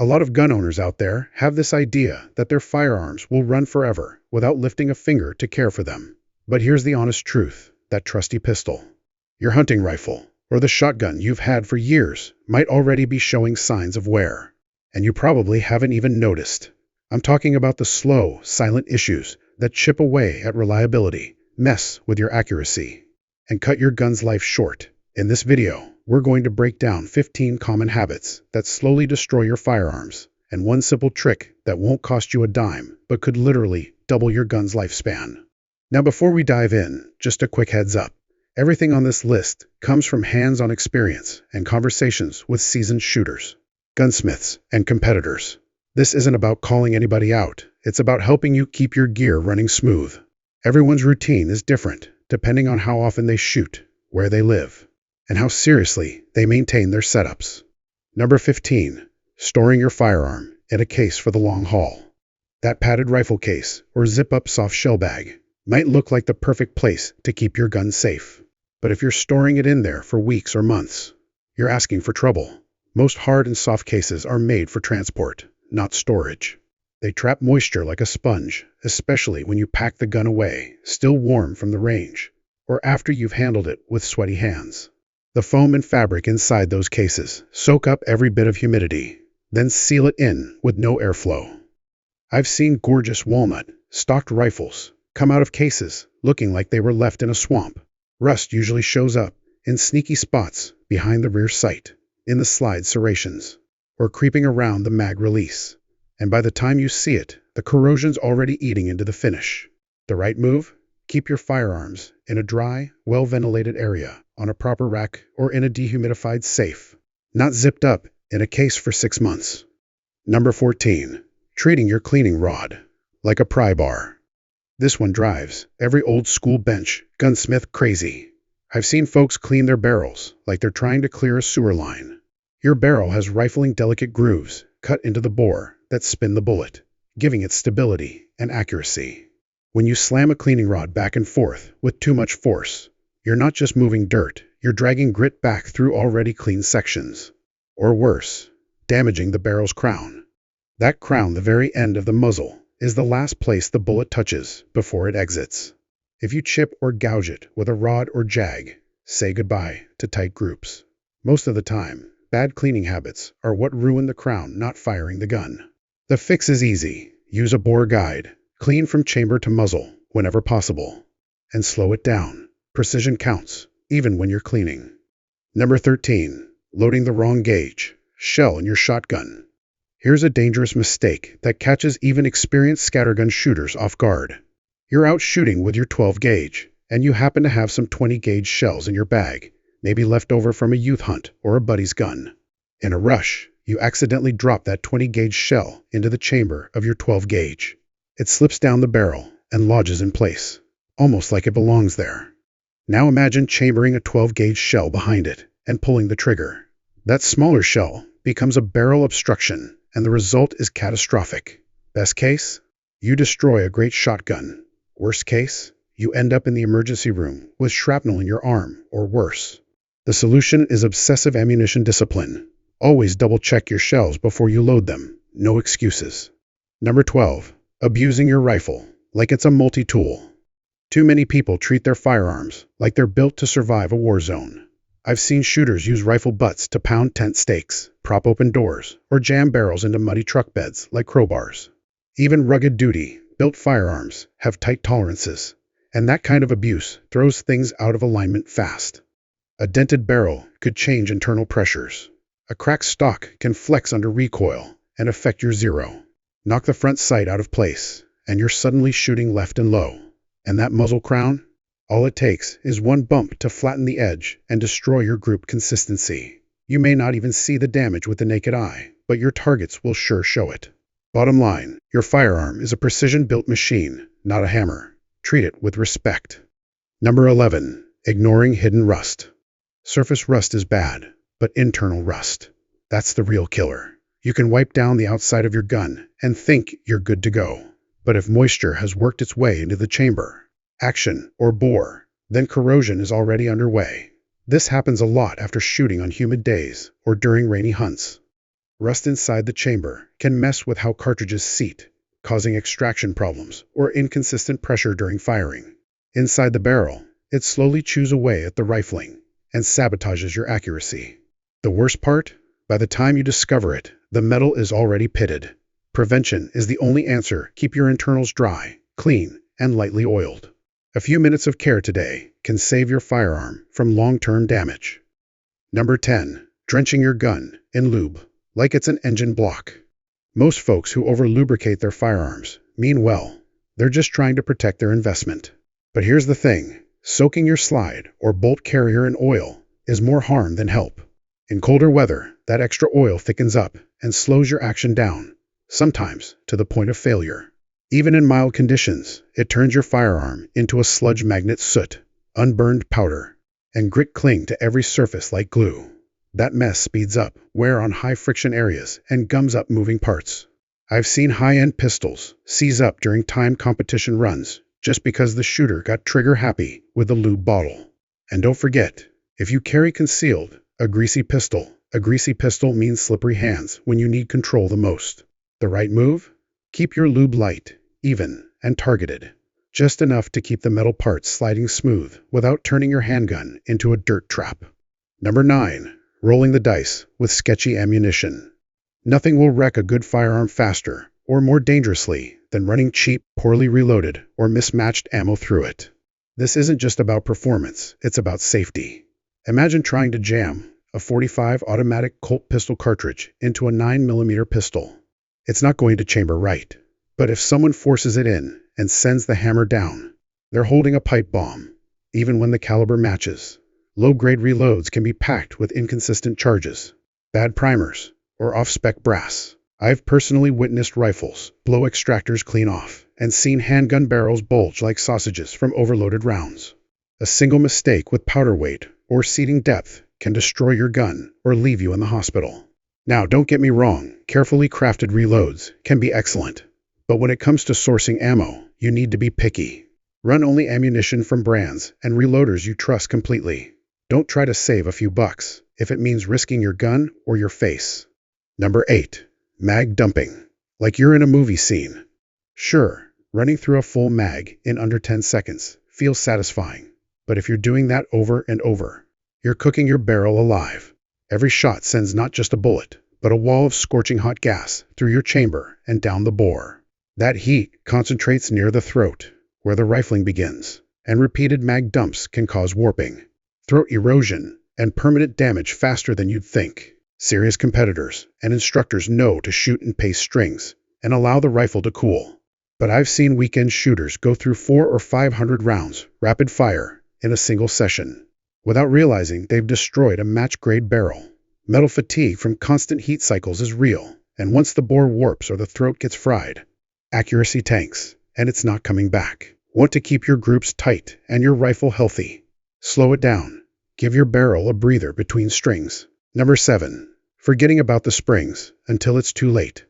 A lot of gun owners out there have this idea that their firearms will run forever without lifting a finger to care for them. But here's the honest truth: that trusty pistol, your hunting rifle, or the shotgun you've had for years might already be showing signs of wear. And you probably haven't even noticed. I'm talking about the slow, silent issues that chip away at reliability, mess with your accuracy, and cut your gun's life short. In this video, we're going to break down 15 common habits that slowly destroy your firearms, and one simple trick that won't cost you a dime, but could literally double your gun's lifespan. Now, before we dive in, just a quick heads up. Everything on this list comes from hands-on experience and conversations with seasoned shooters, gunsmiths, and competitors. This isn't about calling anybody out. It's about helping you keep your gear running smooth. Everyone's routine is different, depending on how often they shoot, where they live, and how seriously they maintain their setups. Number 15. Storing your firearm in a case for the long haul. That padded rifle case or zip-up soft shell bag might look like the perfect place to keep your gun safe. But if you're storing it in there for weeks or months, you're asking for trouble. Most hard and soft cases are made for transport, not storage. They trap moisture like a sponge, especially when you pack the gun away, still warm from the range, or after you've handled it with sweaty hands. The foam and fabric inside those cases soak up every bit of humidity, then seal it in with no airflow. I've seen gorgeous walnut, stocked rifles come out of cases looking like they were left in a swamp. Rust usually shows up in sneaky spots behind the rear sight, in the slide serrations, or creeping around the mag release. And by the time you see it, the corrosion's already eating into the finish. The right move? Keep your firearms in a dry, well-ventilated area, on a proper rack, or in a dehumidified safe, not zipped up in a case for 6 months. Number 14. Treating your cleaning rod like a pry bar. This one drives every old-school bench gunsmith crazy. I've seen folks clean their barrels like they're trying to clear a sewer line. Your barrel has rifling delicate grooves cut into the bore that spin the bullet, giving it stability and accuracy. When you slam a cleaning rod back and forth with too much force, you're not just moving dirt, you're dragging grit back through already clean sections. Or worse, damaging the barrel's crown. That crown, the very end of the muzzle, is the last place the bullet touches before it exits. If you chip or gouge it with a rod or jag, say goodbye to tight groups. Most of the time, bad cleaning habits are what ruin the crown, not firing the gun. The fix is easy. Use a bore guide. Clean from chamber to muzzle whenever possible. And slow it down. Precision counts, even when you're cleaning. Number 13. Loading the wrong gauge. Shell in your shotgun. Here's a dangerous mistake that catches even experienced scattergun shooters off guard. You're out shooting with your 12 gauge, and you happen to have some 20 gauge shells in your bag, maybe left over from a youth hunt or a buddy's gun. In a rush, you accidentally drop that 20 gauge shell into the chamber of your 12 gauge. It slips down the barrel and lodges in place, almost like it belongs there. Now imagine chambering a 12 gauge shell behind it and pulling the trigger. That smaller shell becomes a barrel obstruction, and the result is catastrophic. Best case? You destroy a great shotgun. Worst case? You end up in the emergency room with shrapnel in your arm, or worse. The solution is obsessive ammunition discipline. Always double-check your shells before you load them. No excuses. Number 12. Abusing your rifle like it's a multi-tool. Too many people treat their firearms like they're built to survive a war zone. I've seen shooters use rifle butts to pound tent stakes, prop open doors, or jam barrels into muddy truck beds like crowbars. Even rugged duty, built firearms have tight tolerances, and that kind of abuse throws things out of alignment fast. A dented barrel could change internal pressures. A cracked stock can flex under recoil and affect your zero. Knock the front sight out of place, and you're suddenly shooting left and low. And that muzzle crown? All it takes is one bump to flatten the edge and destroy your group consistency. You may not even see the damage with the naked eye, but your targets will sure show it. Bottom line, your firearm is a precision-built machine, not a hammer. Treat it with respect. Number 11. Ignoring hidden rust. Surface rust is bad, but internal rust, that's the real killer. You can wipe down the outside of your gun and think you're good to go. But if moisture has worked its way into the chamber, action, or bore, then corrosion is already underway. This happens a lot after shooting on humid days or during rainy hunts. Rust inside the chamber can mess with how cartridges seat, causing extraction problems or inconsistent pressure during firing. Inside the barrel, it slowly chews away at the rifling and sabotages your accuracy. The worst part? By the time you discover it, the metal is already pitted. Prevention is the only answer. Keep your internals dry, clean, and lightly oiled. A few minutes of care today can save your firearm from long-term damage. Number 10. Drenching your gun in lube, like it's an engine block. Most folks who over-lubricate their firearms mean well. They're just trying to protect their investment. But here's the thing. Soaking your slide or bolt carrier in oil is more harm than help. In colder weather, that extra oil thickens up and slows your action down, sometimes to the point of failure. Even in mild conditions, it turns your firearm into a sludge magnet. Soot, unburned powder, and grit cling to every surface like glue. That mess speeds up wear on high-friction areas and gums up moving parts. I've seen high-end pistols seize up during timed competition runs just because the shooter got trigger-happy with the lube bottle. And don't forget, if you carry concealed, a greasy pistol means slippery hands when you need control the most. The right move? Keep your lube light, even, and targeted. Just enough to keep the metal parts sliding smooth without turning your handgun into a dirt trap. Number 9. Rolling the dice with sketchy ammunition. Nothing will wreck a good firearm faster or more dangerously than running cheap, poorly reloaded, or mismatched ammo through it. This isn't just about performance, it's about safety. Imagine trying to jam a .45 automatic Colt pistol cartridge into a 9mm pistol. It's not going to chamber right. But if someone forces it in and sends the hammer down, they're holding a pipe bomb, even when the caliber matches. Low-grade reloads can be packed with inconsistent charges, bad primers, or off-spec brass. I've personally witnessed rifles blow extractors clean off and seen handgun barrels bulge like sausages from overloaded rounds. A single mistake with powder weight or seating depth can destroy your gun or leave you in the hospital. Now, don't get me wrong, carefully crafted reloads can be excellent. But when it comes to sourcing ammo, you need to be picky. Run only ammunition from brands and reloaders you trust completely. Don't try to save a few bucks if it means risking your gun or your face. Number 8. Mag dumping. Like you're in a movie scene. Sure, running through a full mag in under 10 seconds feels satisfying. But if you're doing that over and over, you're cooking your barrel alive. Every shot sends not just a bullet, but a wall of scorching hot gas through your chamber and down the bore. That heat concentrates near the throat, where the rifling begins, and repeated mag dumps can cause warping, throat erosion, and permanent damage faster than you'd think. Serious competitors and instructors know to shoot and pace strings and allow the rifle to cool. But I've seen weekend shooters go through 400 or 500 rounds, rapid fire, in a single session, without realizing they've destroyed a match-grade barrel. Metal fatigue from constant heat cycles is real, and once the bore warps or the throat gets fried, accuracy tanks, and it's not coming back. Want to keep your groups tight and your rifle healthy? Slow it down. Give your barrel a breather between strings. Number 7. Forgetting about the springs until it's too late.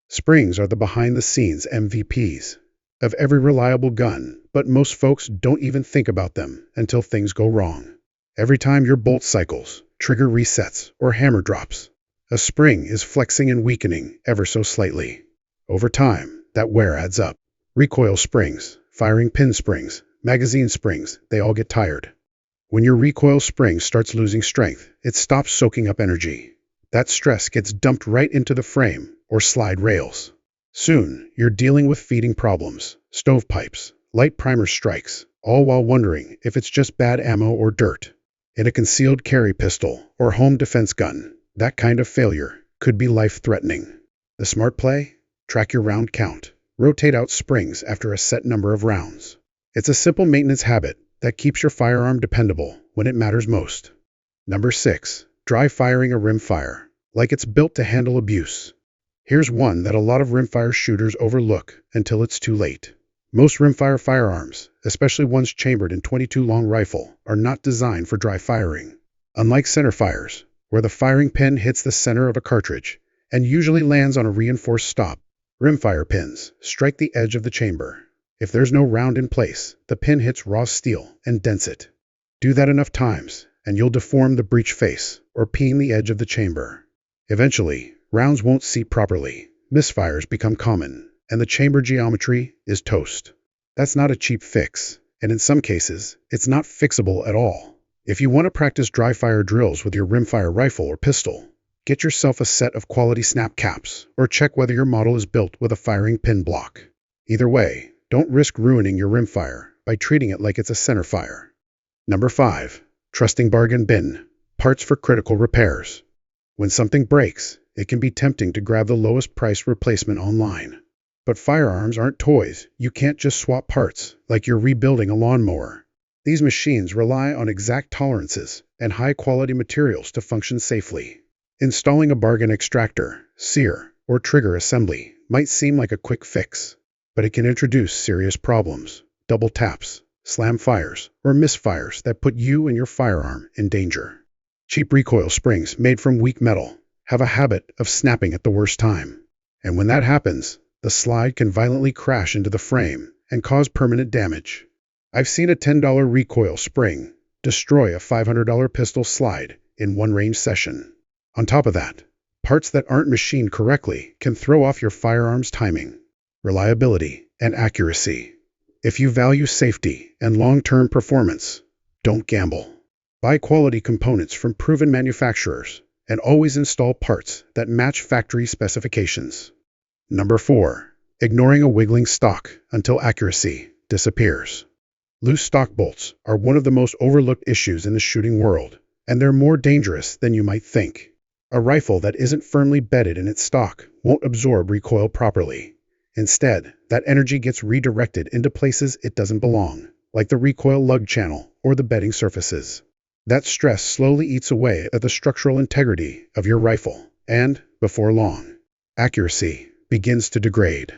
Springs are the behind-the-scenes MVPs of every reliable gun, but most folks don't even think about them until things go wrong. Every time your bolt cycles, trigger resets, or hammer drops, a spring is flexing and weakening ever so slightly. Over time, that wear adds up. Recoil springs, firing pin springs, magazine springs, they all get tired. When your recoil spring starts losing strength, it stops soaking up energy. That stress gets dumped right into the frame or slide rails. Soon, you're dealing with feeding problems, stovepipes, light primer strikes, all while wondering if it's just bad ammo or dirt. In a concealed carry pistol or home defense gun, that kind of failure could be life-threatening. The smart play? Track your round count. Rotate out springs after a set number of rounds. It's a simple maintenance habit that keeps your firearm dependable when it matters most. Number 6. Dry firing a rimfire, like it's built to handle abuse. Here's one that a lot of rimfire shooters overlook until it's too late. Most rimfire firearms, especially ones chambered in .22 long rifle, are not designed for dry firing. Unlike centerfires, where the firing pin hits the center of a cartridge and usually lands on a reinforced stop, rimfire pins strike the edge of the chamber. If there's no round in place, the pin hits raw steel and dents it. Do that enough times, and you'll deform the breech face or peen the edge of the chamber. Eventually, Rounds won't seat properly, misfires become common, and the chamber geometry is toast. That's not a cheap fix, and in some cases, it's not fixable at all. If you want to practice dry fire drills with your rimfire rifle or pistol, get yourself a set of quality snap caps, or check whether your model is built with a firing pin block. Either way, don't risk ruining your rimfire by treating it like it's a centerfire. Number 5. Trusting bargain bin. Parts for critical repairs. When something breaks, it can be tempting to grab the lowest price replacement online. But firearms aren't toys. You can't just swap parts like you're rebuilding a lawnmower. These machines rely on exact tolerances and high-quality materials to function safely. Installing a bargain extractor, sear, or trigger assembly might seem like a quick fix, but it can introduce serious problems: double taps, slam fires, or misfires that put you and your firearm in danger. Cheap recoil springs made from weak metal have a habit of snapping at the worst time, and when that happens, the slide can violently crash into the frame and cause permanent damage. I've seen a $10 recoil spring destroy a $500 pistol slide in one range session. On top of that, parts that aren't machined correctly can throw off your firearm's timing, reliability, and accuracy. If you value safety and long-term performance, don't gamble. Buy quality components from proven manufacturers and always install parts that match factory specifications. Number 4. Ignoring a wiggling stock until accuracy disappears. Loose stock bolts are one of the most overlooked issues in the shooting world, and they're more dangerous than you might think. A rifle that isn't firmly bedded in its stock won't absorb recoil properly. Instead, that energy gets redirected into places it doesn't belong, like the recoil lug channel or the bedding surfaces. That stress slowly eats away at the structural integrity of your rifle, and, before long, accuracy begins to degrade.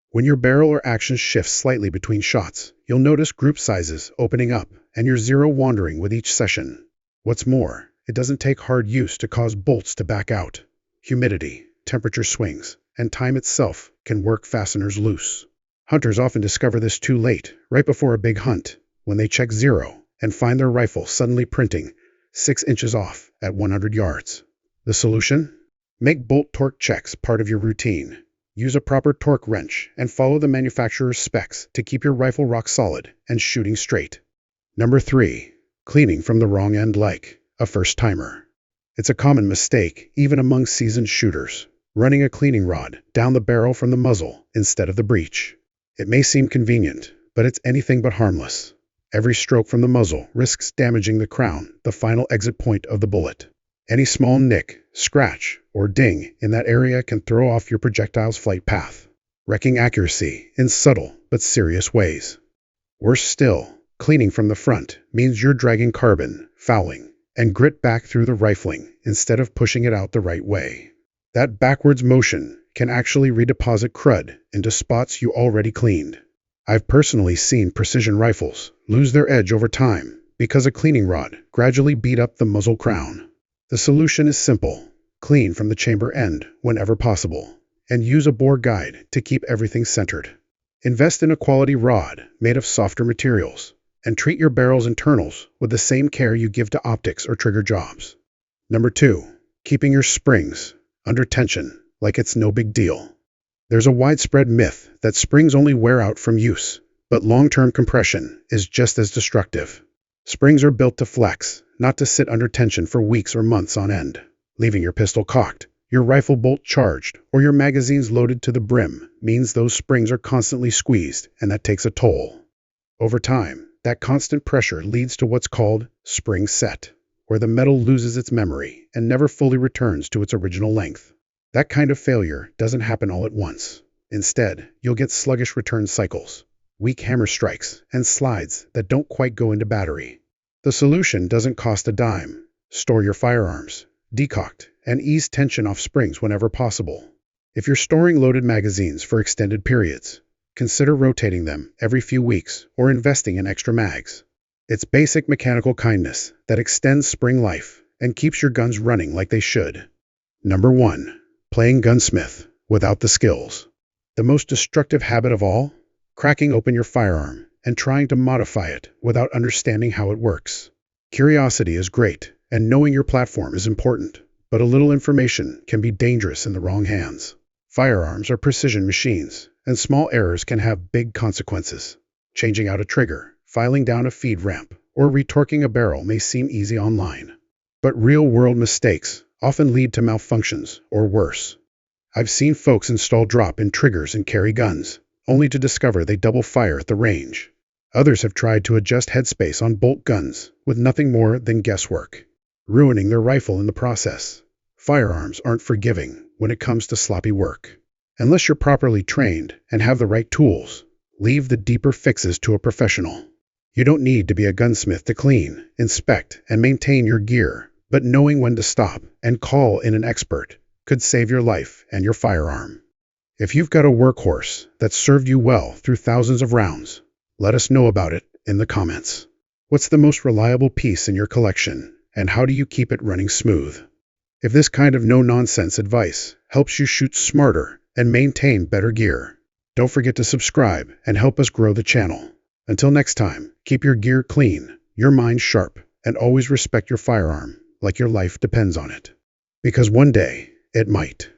When your barrel or action shifts slightly between shots, you'll notice group sizes opening up and your zero wandering with each session. What's more, it doesn't take hard use to cause bolts to back out. Humidity, temperature swings, and time itself can work fasteners loose. Hunters often discover this too late, right before a big hunt, when they check zero and find their rifle suddenly printing 6 inches off at 100 yards. The solution? Make bolt torque checks part of your routine. Use a proper torque wrench and follow the manufacturer's specs to keep your rifle rock solid and shooting straight. Number 3. Cleaning from the wrong end like a first-timer. It's a common mistake, even among seasoned shooters, running a cleaning rod down the barrel from the muzzle instead of the breech. It may seem convenient, but it's anything but harmless. Every stroke from the muzzle risks damaging the crown, the final exit point of the bullet. Any small nick, scratch, or ding in that area can throw off your projectile's flight path, wrecking accuracy in subtle but serious ways. Worse still, cleaning from the front means you're dragging carbon, fouling, and grit back through the rifling instead of pushing it out the right way. That backwards motion can actually redeposit crud into spots you already cleaned. I've personally seen precision rifles lose their edge over time because a cleaning rod gradually beat up the muzzle crown. The solution is simple: clean from the chamber end whenever possible, and use a bore guide to keep everything centered. Invest in a quality rod made of softer materials, and treat your barrel's internals with the same care you give to optics or trigger jobs. Number 2. Keeping your springs under tension like it's no big deal. There's a widespread myth that springs only wear out from use, but long-term compression is just as destructive. Springs are built to flex, not to sit under tension for weeks or months on end. Leaving your pistol cocked, your rifle bolt charged, or your magazines loaded to the brim means those springs are constantly squeezed, and that takes a toll. Over time, that constant pressure leads to what's called spring set, where the metal loses its memory and never fully returns to its original length. That kind of failure doesn't happen all at once. Instead, you'll get sluggish return cycles, weak hammer strikes, and slides that don't quite go into battery. The solution doesn't cost a dime. Store your firearms, decocked, and ease tension off springs whenever possible. If you're storing loaded magazines for extended periods, consider rotating them every few weeks or investing in extra mags. It's basic mechanical kindness that extends spring life and keeps your guns running like they should. Number 1. Playing Gunsmith without the skills. The most destructive habit of all? Cracking open your firearm and trying to modify it without understanding how it works. Curiosity is great, and knowing your platform is important, but a little information can be dangerous in the wrong hands. Firearms are precision machines, and small errors can have big consequences. Changing out a trigger, filing down a feed ramp, or retorquing a barrel may seem easy online. But real-world mistakes often lead to malfunctions or worse. I've seen folks install drop-in triggers and carry guns, only to discover they double fire at the range. Others have tried to adjust headspace on bolt guns with nothing more than guesswork, ruining their rifle in the process. Firearms aren't forgiving when it comes to sloppy work. Unless you're properly trained and have the right tools, leave the deeper fixes to a professional. You don't need to be a gunsmith to clean, inspect, and maintain your gear, but knowing when to stop and call in an expert could save your life and your firearm. If you've got a workhorse that's served you well through thousands of rounds, let us know about it in the comments. What's the most reliable piece in your collection, and how do you keep it running smooth? If this kind of no-nonsense advice helps you shoot smarter and maintain better gear, don't forget to subscribe and help us grow the channel. Until next time, keep your gear clean, your mind sharp, and always respect your firearm like your life depends on it. Because one day, it might.